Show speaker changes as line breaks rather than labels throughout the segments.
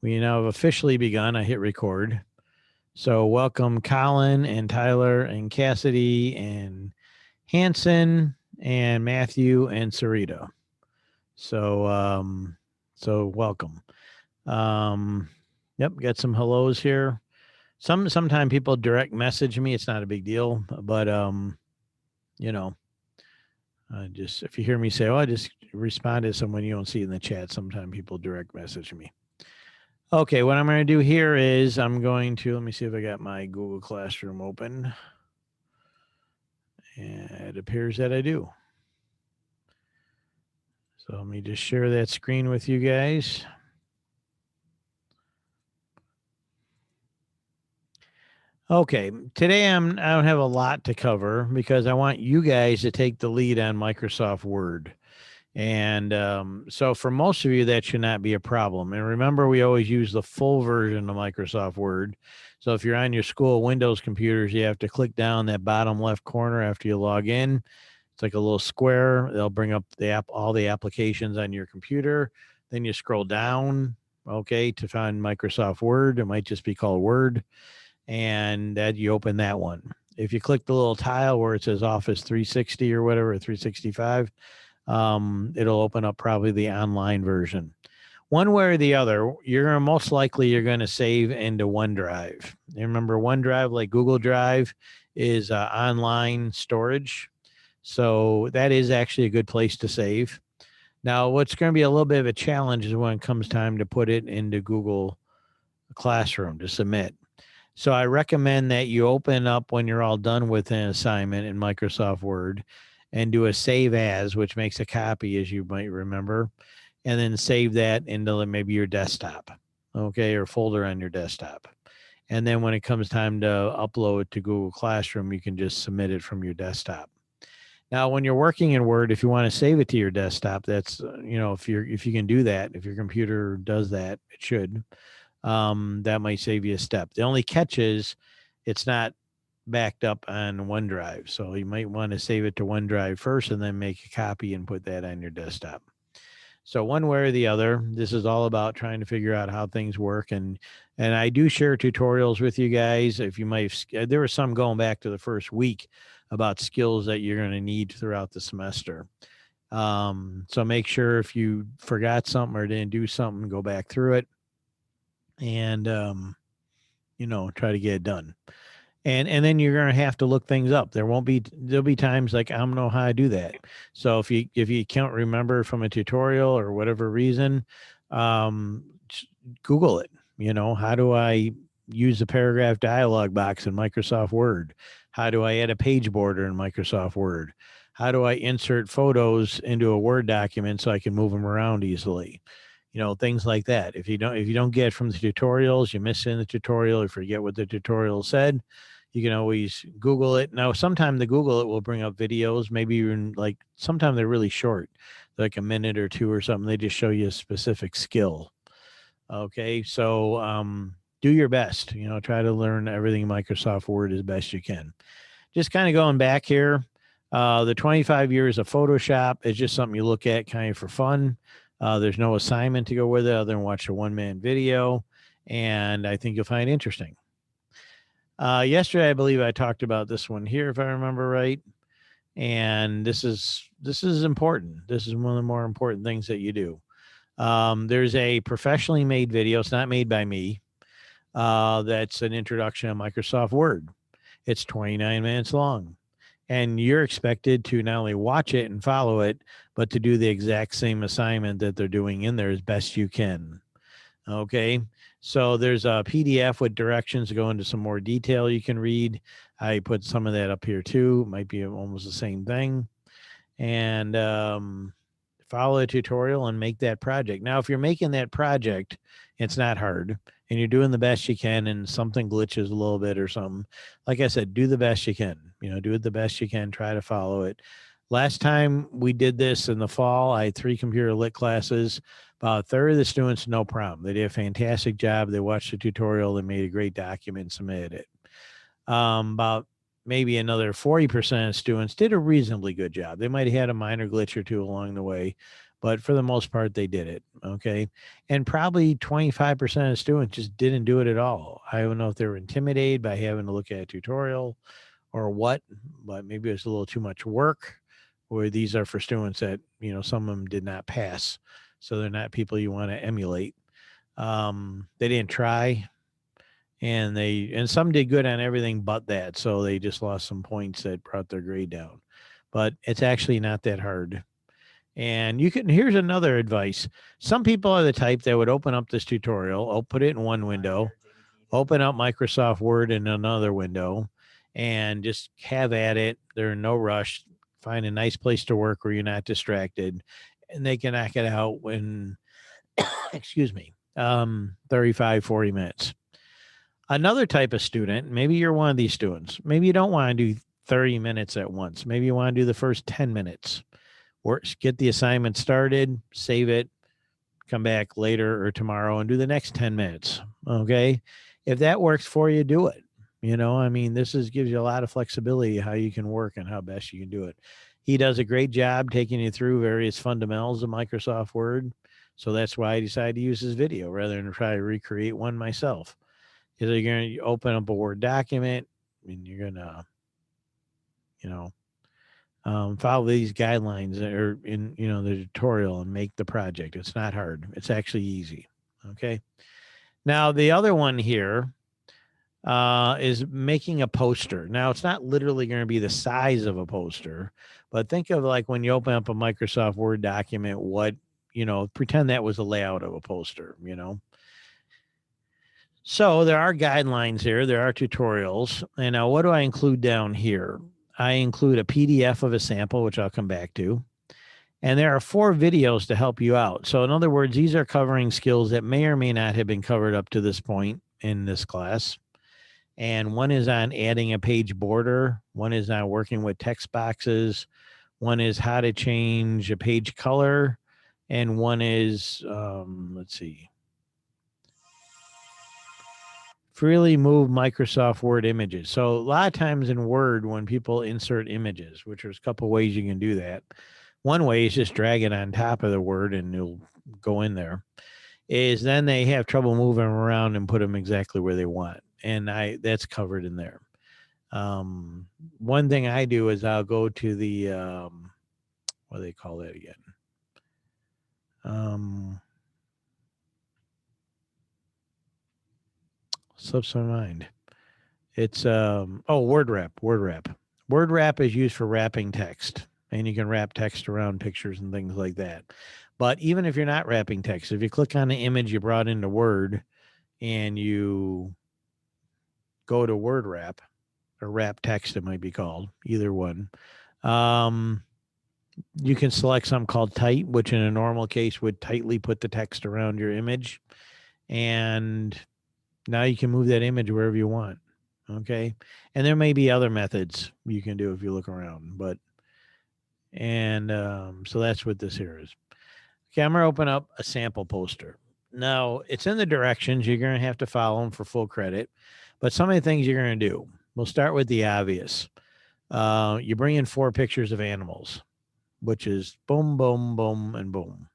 We now have officially begun. I hit record. So welcome Colin and Tyler and Cassidy and Hanson and Matthew and Sarita. So welcome. Yep, got some hellos here. Sometimes people direct message me. It's not a big deal, but you know, just if you hear me say, "Oh, I just responded to someone," you don't see it in the chat. Sometimes people direct message me. Okay, what I'm going to do here is I'm going to, let me see if I got my Google Classroom open. And it appears that I do. So let me just share that screen with you guys. Okay, today I don't have a lot to cover because I want you guys to take the lead on Microsoft Word. And so for most of you, that should not be a problem. And remember, we always use the full version of Microsoft Word. So if you're on your school Windows computers, you have to click down that bottom left corner after you log in. It's like a little square. They'll bring up all the applications on your computer. Then you scroll down, okay, to find Microsoft Word. It might just be called Word. And that you open that one. If you click the little tile where it says Office 360 or whatever, 365, it'll open up probably the online version. One way or the other, most likely you're going to save into OneDrive. And remember, OneDrive, like Google Drive, is online storage. So that is actually a good place to save. Now, what's going to be a little bit of a challenge is when it comes time to put it into Google Classroom to submit. So I recommend that you open up when you're all done with an assignment in Microsoft Word and do a save as, which makes a copy, as you might remember, and then save that into maybe your desktop, okay, or folder on your desktop. And then when it comes time to upload to Google Classroom, you can just submit it from your desktop. Now, when you're working in Word, if you want to save it to your desktop, that's if you can do that, if your computer does that, it should. That might save you a step. The only catch is it's not backed up on OneDrive. So you might want to save it to OneDrive first and then make a copy and put that on your desktop. So one way or the other, this is all about trying to figure out how things work. And I do share tutorials with you guys. If you might, there were some going back to the first week about skills that you're going to need throughout the semester. So make sure if you forgot something or didn't do something, go back through it and try to get it done. And then you're going to have to look things up. There'll be times like I don't know how to do that. So if you can't remember from a tutorial or whatever reason, Google it. How do I use the paragraph dialog box in Microsoft Word? How do I add a page border in Microsoft Word? How do I insert photos into a Word document so I can move them around easily? Things like that. If you don't get it from the tutorials, you miss it in the tutorial, or forget what the tutorial said, you can always Google it. Now, sometimes the Google it will bring up videos, maybe even sometimes they're really short, like a minute or two or something. They just show you a specific skill. Okay. So, do your best, try to learn everything Microsoft Word as best you can. Just kind of going back here, the 25 years of Photoshop is just something you look at kind of for fun. There's no assignment to go with it other than watch a 1-minute video, and I think you'll find it interesting. Yesterday, I believe I talked about this one here, if I remember right, and this is important. This is one of the more important things that you do. There's a professionally made video. It's not made by me. That's an introduction to Microsoft Word. It's 29 minutes long. And you're expected to not only watch it and follow it, but to do the exact same assignment that they're doing in there as best you can. Okay. So there's a PDF with directions to go into some more detail you can read. I put some of that up here too. It might be almost the same thing. And follow a tutorial and make that project. Now, if you're making that project, it's not hard and you're doing the best you can and something glitches a little bit or something. Like I said, do the best you can. Do it the best you can. Try to follow it. Last time we did this in the fall, I had 3 computer lit classes. About a third of the students, no problem. They did a fantastic job. They watched the tutorial. They made a great document and submitted it. About maybe another 40% of students did a reasonably good job. They might have had a minor glitch or two along the way, but for the most part, they did it. Okay. And probably 25% of students just didn't do it at all. I don't know if they were intimidated by having to look at a tutorial or what, but maybe it's a little too much work. Or these are for students that, some of them did not pass. So they're not people you want to emulate. They didn't try, and some did good on everything but that. So they just lost some points that brought their grade down. But it's actually not that hard. And here's another advice. Some people are the type that would open up this tutorial, put it in one window, open up Microsoft Word in another window, and just have at it. They're in no rush. Find a nice place to work where you're not distracted, and they can knock it out in, excuse me, 35, 40 minutes. Another type of student, maybe you're one of these students. Maybe you don't want to do 30 minutes at once. Maybe you want to do the first 10 minutes. Or get the assignment started, save it, come back later or tomorrow and do the next 10 minutes. Okay. If that works for you, do it. This gives you a lot of flexibility how you can work and how best you can do it. He does a great job taking you through various fundamentals of Microsoft Word. So that's why I decided to use his video rather than try to recreate one myself. Because you're going to open up a Word document and you're going to, follow these guidelines that are in, the tutorial and make the project. It's not hard. It's actually easy. Okay. Now, the other one here is making a poster. Now, it's not literally going to be the size of a poster, but think of like when you open up a Microsoft Word document, pretend that was the layout of a poster, So there are guidelines here. There are tutorials. And now what do I include down here? I include a PDF of a sample, which I'll come back to. And there are 4 videos to help you out. So in other words, these are covering skills that may or may not have been covered up to this point in this class. And one is on adding a page border. One is on working with text boxes. One is how to change a page color. And one is, freely move Microsoft Word images. So a lot of times in Word, when people insert images, which there's a couple ways you can do that. One way is just drag it on top of the Word and it'll go in there. Is then they have trouble moving them around and put them exactly where they want. And that's covered in there. One thing I do is I'll go to the, what do they call that again? Slips my mind. It's Word Wrap. Word Wrap is used for wrapping text, and you can wrap text around pictures and things like that. But even if you're not wrapping text, if you click on the image you brought into Word and you go to Word Wrap or wrap text, it might be called, either one. You can select something called tight, which in a normal case would tightly put the text around your image. And now you can move that image wherever you want. Okay. And there may be other methods you can do if you look around, so that's what this here is. Okay. I'm going to open up a sample poster. Now it's in the directions. You're going to have to follow them for full credit, but some of the things you're going to do, we'll start with the obvious. You bring in 4 pictures of animals, which is boom, boom, boom, and boom.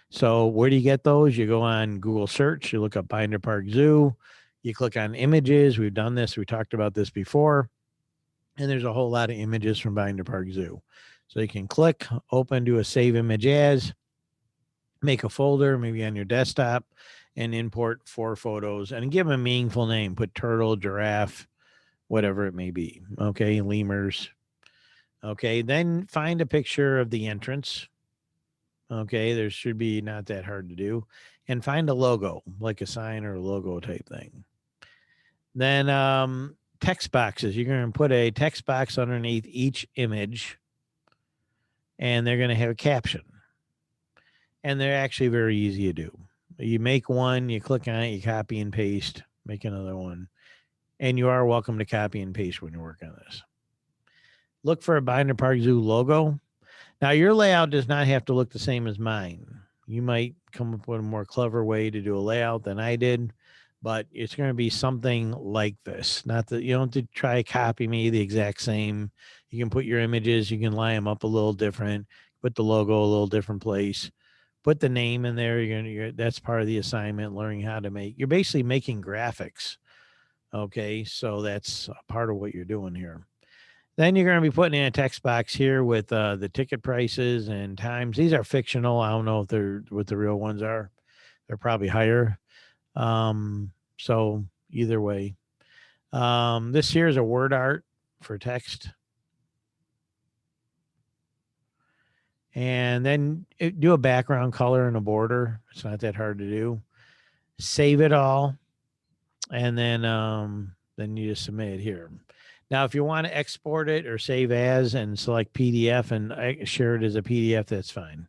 So where do you get those? You go on Google search, you look up Binder Park Zoo, you click on images. We've done this. We talked about this before. And there's a whole lot of images from Binder Park Zoo. So you can click, open, do a save image as, make a folder, maybe on your desktop, and import 4 photos and give them a meaningful name. Put turtle, giraffe, whatever it may be. Okay, lemurs. Okay, then find a picture of the entrance. Okay, there should be not that hard to do. And find a logo, like a sign or a logo type thing. Then text boxes. You're going to put a text box underneath each image, and they're going to have a caption. And they're actually very easy to do. You make one, you click on it, you copy and paste, make another one. And you are welcome to copy and paste when you work on this. Look for a Binder Park Zoo logo. Now, your layout does not have to look the same as mine. You might come up with a more clever way to do a layout than I did, but it's going to be something like this. Not that you don't have to try to copy me the exact same. You can put your images, you can line them up a little different, put the logo a little different place, put the name in there. That's part of the assignment, learning how to make. You're basically making graphics. Okay, so that's a part of what you're doing here. Then you're going to be putting in a text box here with the ticket prices and times. These are fictional. I don't know if they're what the real ones are. They're probably higher. So either way, this here is a word art for text. And then do a background color and a border. It's not that hard to do. Save it all, and then you just submit it here. Now, if you want to export it or save as and select PDF and share it as a PDF, that's fine.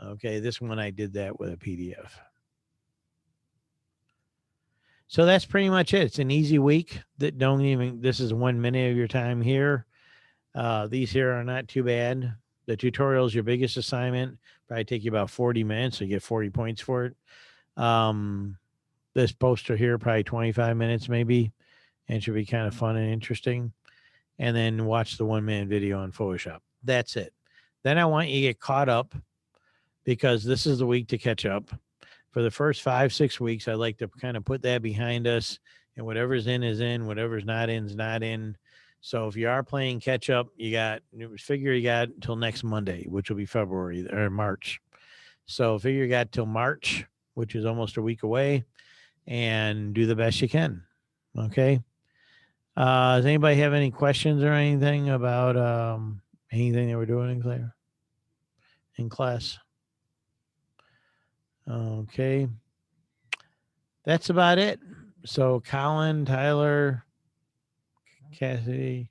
Okay, this one I did that with a PDF. So that's pretty much it. It's an easy week. This is 1 minute of your time here. These here are not too bad. The tutorial is your biggest assignment. Probably take you about 40 minutes, so you get 40 points for it. This poster here, probably 25 minutes maybe, and it should be kind of fun and interesting. And then watch the 1 minute video on Photoshop. That's it. Then I want you to get caught up, because this is the week to catch up. For the first 5-6 weeks, I like to kind of put that behind us, and whatever's in is in, whatever's not in is not in. So if you are playing catch up, you got until next Monday, which will be February or March. So figure you got till March, which is almost a week away, and do the best you can. Okay. Does anybody have any questions or anything about anything that we're doing in class? Okay. That's about it. So Colin, Tyler, Cassidy,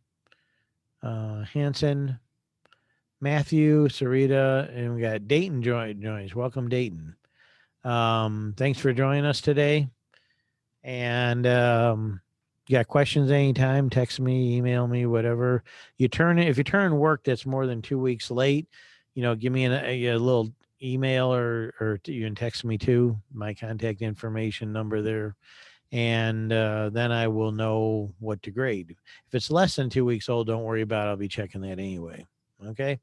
Hanson, Matthew, Sarita, and we got Dayton joins. Welcome, Dayton. Thanks for joining us today. And you got questions anytime, text me, email me, whatever. If you turn work that's more than 2 weeks late, give me a little email or you can text me too. My contact information number there. And then I will know what to grade. If it's less than 2 weeks old, don't worry about it. I'll be checking that anyway. Okay.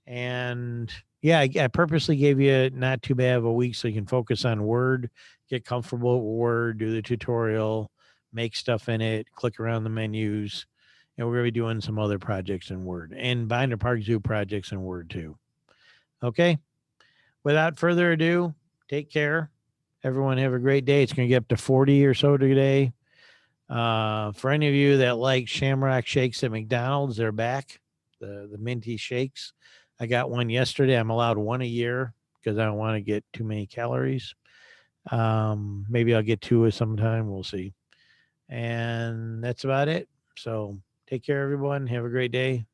And yeah, I purposely gave you not too bad of a week so you can focus on Word, get comfortable with Word, do the tutorial, make stuff in it, click around the menus. And we're going to be doing some other projects in Word and Binder Park Zoo projects in Word too. Okay. Without further ado, take care. Everyone have a great day. It's going to get up to 40 or so today. For any of you that like Shamrock Shakes at McDonald's, they're back. The minty shakes. I got one yesterday. I'm allowed one a year because I don't want to get too many calories. Maybe I'll get two sometime. We'll see. And that's about it. So take care, everyone. Have a great day.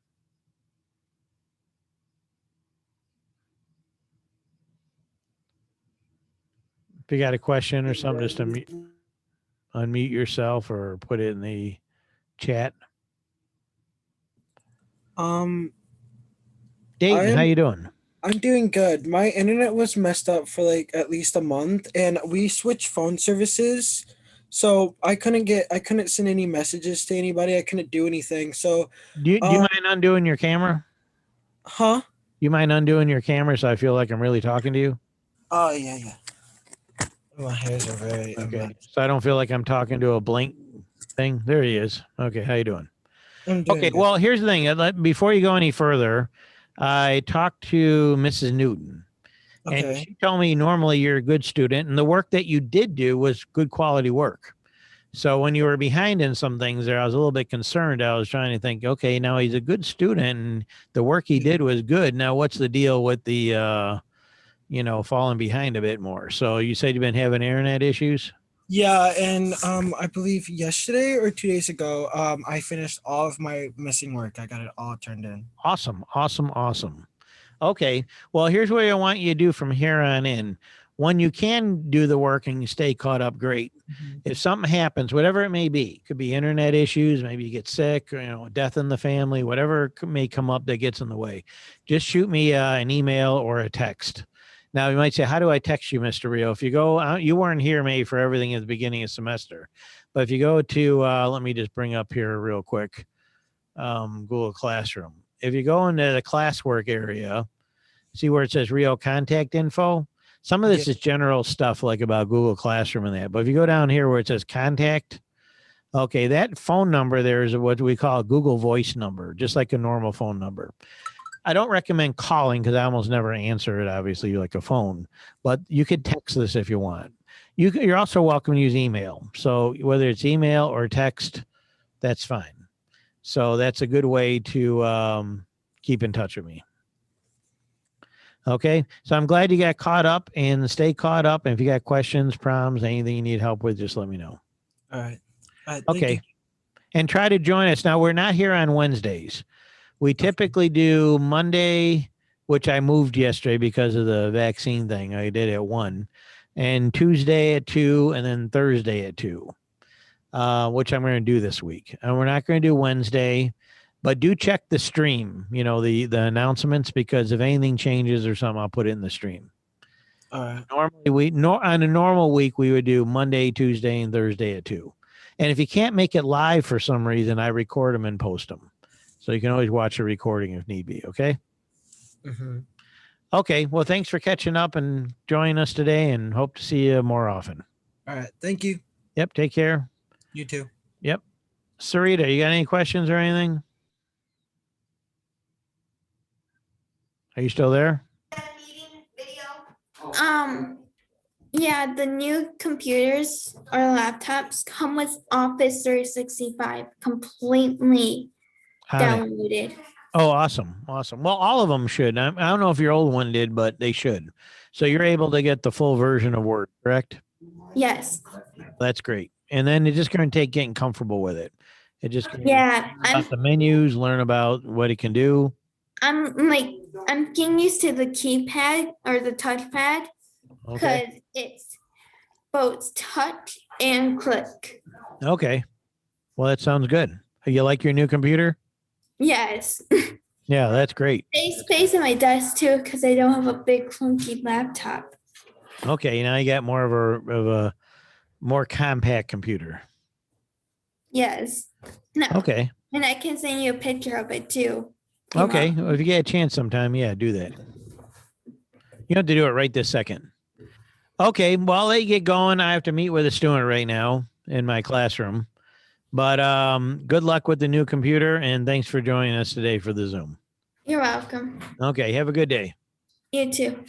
If you got a question or something, just unmute yourself or put it in the chat. Dayton, how you doing?
I'm doing good. My internet was messed up for like at least a month, and we switched phone services, so I couldn't send any messages to anybody. I couldn't do anything. So,
Do you mind undoing your camera?
huh?
You mind undoing your camera so I feel like I'm really talking to you?
Oh yeah. My hairs are very
okay. So I don't feel like I'm talking to a blank thing. There he is. Okay, how you doing?
I'm doing
Okay,
good.
well, here's the thing. Before you go any further, I talked to Mrs. Newton, and
Okay.
she told me normally you're a good student, and the work that you did do was good quality work. So when you were behind in some things there, I was a little bit concerned. I was trying to think, okay, now he's a good student, and the work he did was good. Now what's the deal with the, falling behind a bit more? So you said you've been having internet issues?
Yeah, and I believe yesterday or 2 days ago, I finished all of my missing work. I got it all turned in.
Awesome. Okay. Well, here's what I want you to do from here on in. When you can do the work and you stay caught up, great.
Mhm.
If something happens, whatever it may be, could be internet issues, maybe you get sick, or, death in the family, whatever may come up that gets in the way, just shoot me an email or a text. Now, you might say, how do I text you, Mr. Rio? If you go out, you weren't here maybe for everything at the beginning of semester. But if you go to, let me just bring up here real quick, Google Classroom. if you go into the classwork area, see where it says real contact info. Some of this
Yeah.
is general stuff like about Google Classroom and that. But if you go down here where it says contact, okay, that phone number there is what we call a Google Voice number, just like a normal phone number. I don't recommend calling because I almost never answer it, obviously, like a phone, but you could text this if you want. You're also welcome to use email. So whether it's email or text, that's fine. So that's a good way to keep in touch with me. Okay. So I'm glad you got caught up and stay caught up. And if you got questions, problems, anything you need help with, just let me know.
All right. Thank
Okay.
you.
And try to join us. Now, we're not here on Wednesdays. We typically do Monday, which I moved yesterday because of the vaccine thing. I did at 1, and Tuesday at 2, and then Thursday at 2, which I'm going to do this week. And we're not going to do Wednesday, but do check the stream, the announcements, because if anything changes or something, I'll put it in the stream.
All right.
Normally, on a normal week, we would do Monday, Tuesday, and Thursday at 2. And if you can't make it live for some reason, I record them and post them. So you can always watch a recording if need be. Okay.
Mm-hmm.
Okay. Well, thanks for catching up and joining us today, and hope to see you more often.
All right. Thank you.
Yep. Take care.
You too.
Yep. Sarita, you got any questions or anything? Are you still there?
Yeah, the new computers or laptops come with Office 365 completely downloaded.
Oh, awesome. Awesome. Well, all of them should. I don't know if your old one did, but they should. So you're able to get the full version of Word, correct?
Yes.
That's great. And then it's just going to take getting comfortable with it. It just
Yeah,
about the menus, learn about what it can do.
I'm getting used to the keypad or the touchpad because
Okay.
it's both touch and click.
Okay. Well, that sounds good. You like your new computer?
Yes.
Yeah, that's great.
There's space in my desk too because I don't have a big clunky laptop.
Okay, now you got more of a more compact computer.
Yes. No.
Okay.
And I can send you a picture of it too.
Okay. Well, if you get a chance sometime, yeah, do that. You don't have to do it right this second. Okay. Well, I'll let you get going. I have to meet with a student right now in my classroom. But good luck with the new computer, and thanks for joining us today for the Zoom.
You're welcome.
Okay. Have a good day.
You too.